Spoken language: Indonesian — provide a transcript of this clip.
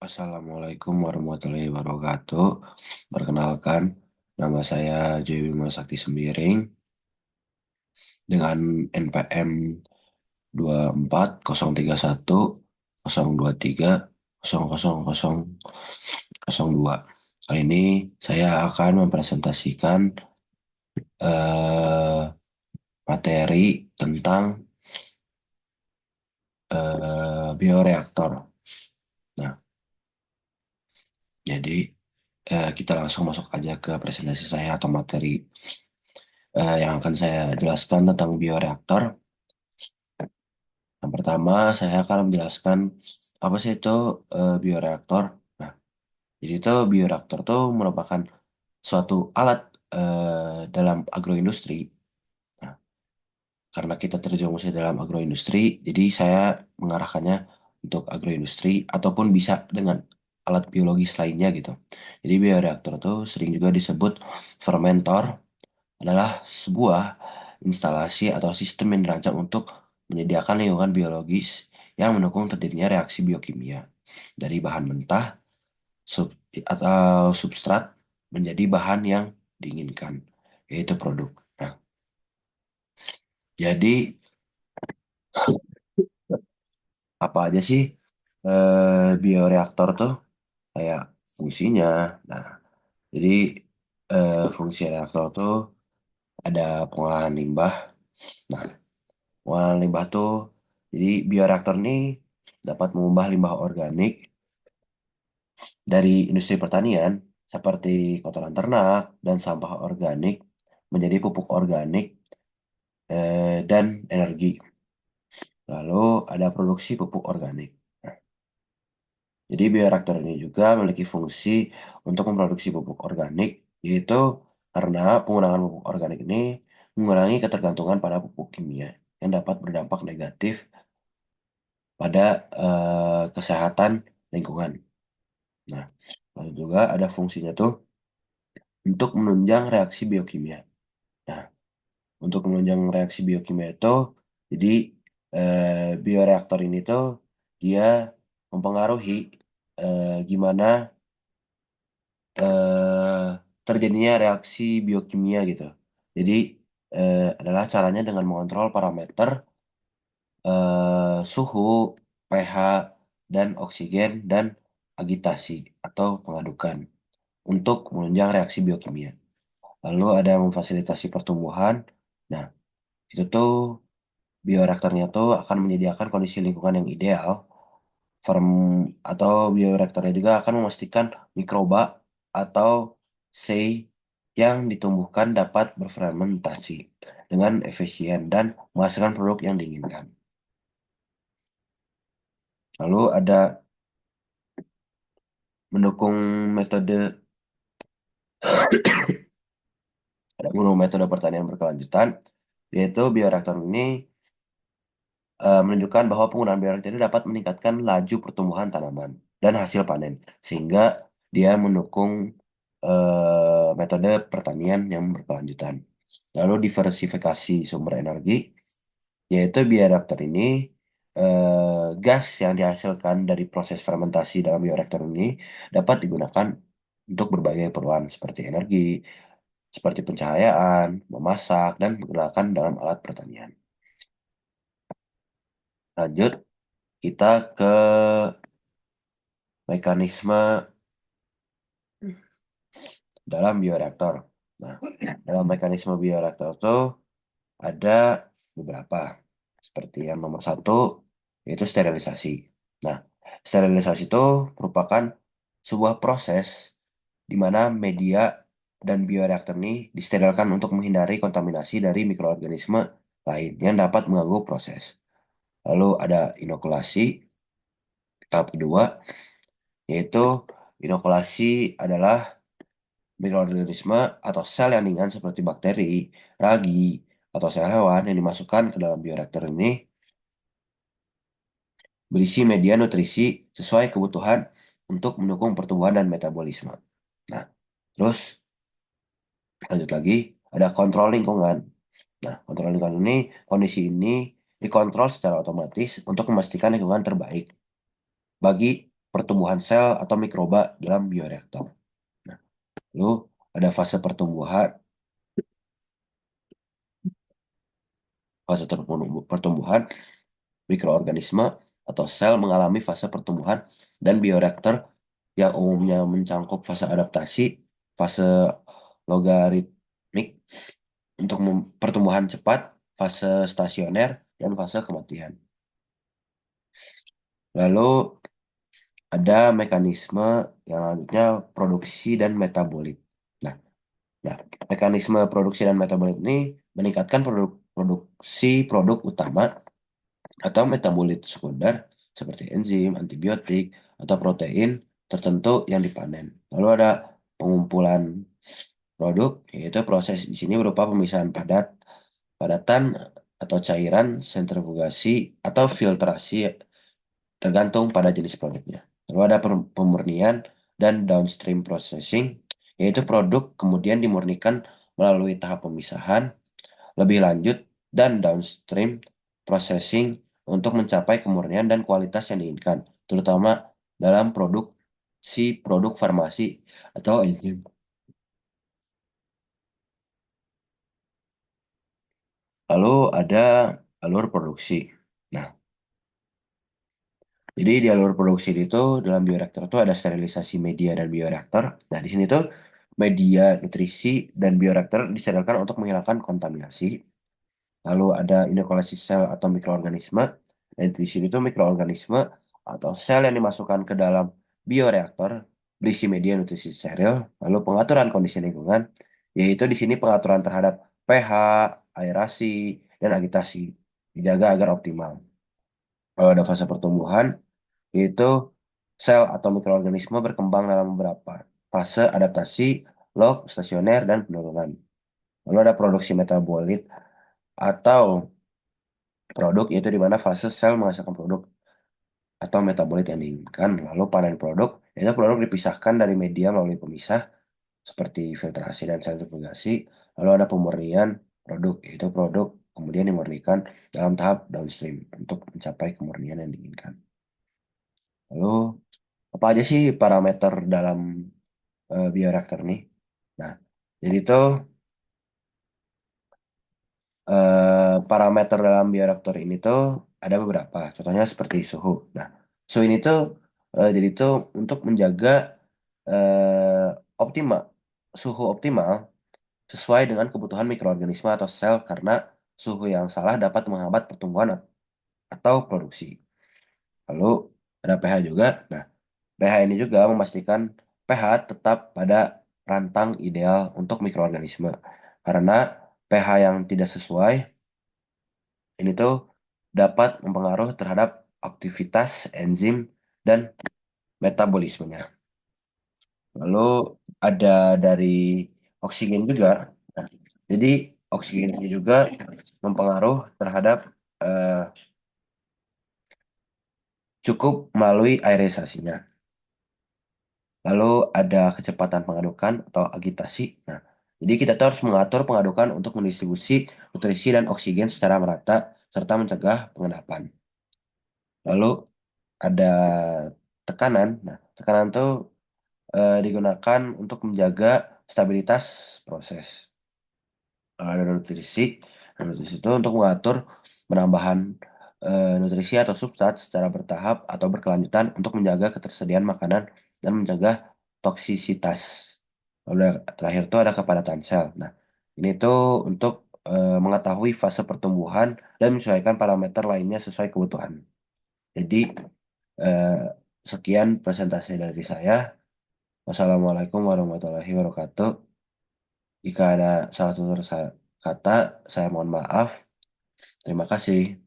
Assalamualaikum warahmatullahi wabarakatuh. Perkenalkan, nama saya Joy Bima Sakti Sembiring dengan NPM 24031031000002. Kali ini saya akan mempresentasikan eh, materi tentang bioreaktor. Nah, jadi kita langsung masuk aja ke presentasi saya atau materi yang akan saya jelaskan tentang bioreaktor. Yang pertama, saya akan menjelaskan apa sih itu bioreaktor. Nah, jadi itu bioreaktor itu merupakan suatu alat dalam agroindustri. Nah, karena kita terjerumus di dalam agroindustri, jadi saya mengarahkannya untuk agroindustri ataupun bisa dengan alat biologis lainnya gitu. Jadi bioreaktor itu sering juga disebut fermentor, adalah sebuah instalasi atau sistem yang dirancang untuk menyediakan lingkungan biologis yang mendukung terjadinya reaksi biokimia dari bahan mentah atau substrat menjadi bahan yang diinginkan, yaitu produk. Nah, jadi apa aja sih bioreaktor tuh kayak fungsinya? Nah, jadi fungsi reaktor tuh ada pengolahan limbah. Nah, pengolahan limbah tuh, jadi bioreaktor ini dapat mengubah limbah organik dari industri pertanian seperti kotoran ternak dan sampah organik menjadi pupuk organik dan energi. Lalu ada produksi pupuk organik. Nah, jadi bioreaktor ini juga memiliki fungsi untuk memproduksi pupuk organik, yaitu karena penggunaan pupuk organik ini mengurangi ketergantungan pada pupuk kimia yang dapat berdampak negatif pada kesehatan lingkungan. Nah, lalu juga ada fungsinya tuh untuk menunjang reaksi biokimia. Nah, untuk menunjang reaksi biokimia itu, jadi bioreaktor ini tuh dia mempengaruhi gimana eh, terjadinya reaksi biokimia gitu. Jadi adalah caranya dengan mengontrol parameter suhu, pH, dan oksigen dan agitasi atau pengadukan untuk menunjang reaksi biokimia. Lalu ada memfasilitasi pertumbuhan. Nah, itu tuh bioreaktornya tuh akan menyediakan kondisi lingkungan yang ideal. Farm atau bioreaktornya juga akan memastikan mikroba atau sei yang ditumbuhkan dapat berfermentasi dengan efisien dan menghasilkan produk yang diinginkan. Lalu ada mendukung metode metode pertanian berkelanjutan, yaitu bioreaktor ini menunjukkan bahwa penggunaan bioreaktor ini dapat meningkatkan laju pertumbuhan tanaman dan hasil panen, sehingga dia mendukung metode pertanian yang berkelanjutan. Lalu diversifikasi sumber energi, yaitu bioreaktor ini gas yang dihasilkan dari proses fermentasi dalam bioreaktor ini dapat digunakan untuk berbagai keperluan seperti energi, seperti pencahayaan, memasak, dan pergerakan dalam alat pertanian. Lanjut, kita ke mekanisme dalam bioreaktor. Nah, dalam mekanisme bioreaktor itu ada beberapa. Seperti yang nomor satu, yaitu sterilisasi. Nah, sterilisasi itu merupakan sebuah proses di mana media dan bioreaktor ini disterilkan untuk menghindari kontaminasi dari mikroorganisme lain yang dapat mengganggu proses. Lalu ada inokulasi, tahap kedua, yaitu inokulasi adalah mikroorganisme atau sel yang ringan seperti bakteri, ragi, atau sel hewan yang dimasukkan ke dalam bioreaktor ini berisi media nutrisi sesuai kebutuhan untuk mendukung pertumbuhan dan metabolisme. Nah, terus lanjut lagi, ada kontrol lingkungan. Nah, kontrol lingkungan ini, kondisi ini dikontrol secara otomatis untuk memastikan lingkungan terbaik bagi pertumbuhan sel atau mikroba dalam bioreaktor. Nah, lalu ada pertumbuhan, mikroorganisme atau sel mengalami fase pertumbuhan dan bioreaktor yang umumnya mencangkup fase adaptasi, fase logaritmik untuk pertumbuhan cepat, fase stasioner, dan fase kematian. Lalu ada mekanisme yang lanjutnya produksi dan metabolit. Nah, nah, mekanisme produksi dan metabolit ini meningkatkan produksi produk utama atau metabolit sekunder seperti enzim, antibiotik, atau protein tertentu yang dipanen. Lalu ada pengumpulan produk, yaitu proses di sini berupa pemisahan padatan atau cairan, sentrifugasi, atau filtrasi tergantung pada jenis produknya. Lalu ada pemurnian dan downstream processing, yaitu produk kemudian dimurnikan melalui tahap pemisahan, lebih lanjut, dan downstream processing untuk mencapai kemurnian dan kualitas yang diinginkan, terutama dalam produk farmasi atau enzim. Lalu ada alur produksi. Nah, jadi di alur produksi itu dalam bioreaktor itu ada sterilisasi media dan bioreaktor. Nah, di sini tuh media, nutrisi, dan bioreaktor disterilkan untuk menghilangkan kontaminasi. Lalu ada inokulasi sel atau mikroorganisme. Dan di sini tuh mikroorganisme atau sel yang dimasukkan ke dalam bioreaktor berisi media nutrisi steril. Lalu pengaturan kondisi lingkungan, yaitu di sini pengaturan terhadap pH, aerasi, dan agitasi dijaga agar optimal. Kalau ada fase pertumbuhan, yaitu sel atau mikroorganisme berkembang dalam beberapa fase adaptasi, log, stasioner, dan penurunan. Lalu ada produksi metabolit atau produk, yaitu di mana fase sel menghasilkan produk atau metabolit yang diinginkan. Lalu panen produk, yaitu produk dipisahkan dari media melalui pemisah seperti filtrasi dan sentrifugasi. Lalu ada pemurnian produk, yaitu produk kemudian dimurnikan dalam tahap downstream untuk mencapai kemurnian yang diinginkan. Lalu apa aja sih parameter dalam bioreaktor nih? Nah, jadi itu parameter dalam bioreaktor ini tuh ada beberapa. Contohnya seperti suhu. Nah, suhu ini tuh jadi tuh untuk menjaga optimal suhu optimal sesuai dengan kebutuhan mikroorganisme atau sel karena suhu yang salah dapat menghambat pertumbuhan atau produksi. Lalu ada pH juga. Nah, pH ini juga memastikan pH tetap pada rantang ideal untuk mikroorganisme. Karena pH yang tidak sesuai ini tuh dapat mempengaruhi terhadap aktivitas enzim dan metabolismenya. Lalu ada dari oksigen juga. Nah, jadi oksigen ini juga mempengaruhi terhadap eh, cukup melalui aerisasinya. Lalu ada kecepatan pengadukan atau agitasi. Nah, jadi kita tuh harus mengatur pengadukan untuk mendistribusi nutrisi dan oksigen secara merata serta mencegah pengendapan. Lalu ada tekanan. Nah, tekanan itu digunakan untuk menjaga stabilitas proses. Ada nutrisi. Nah, nutrisi itu untuk mengatur penambahan nutrisi atau substrat secara bertahap atau berkelanjutan untuk menjaga ketersediaan makanan dan mencegah toksisitas. Lalu terakhir itu ada kepadatan sel. Nah, ini tuh untuk mengetahui fase pertumbuhan dan menyesuaikan parameter lainnya sesuai kebutuhan. Jadi, eh, sekian presentasi dari saya. Wassalamualaikum warahmatullahi wabarakatuh. Jika ada salah tutur kata, saya mohon maaf. Terima kasih.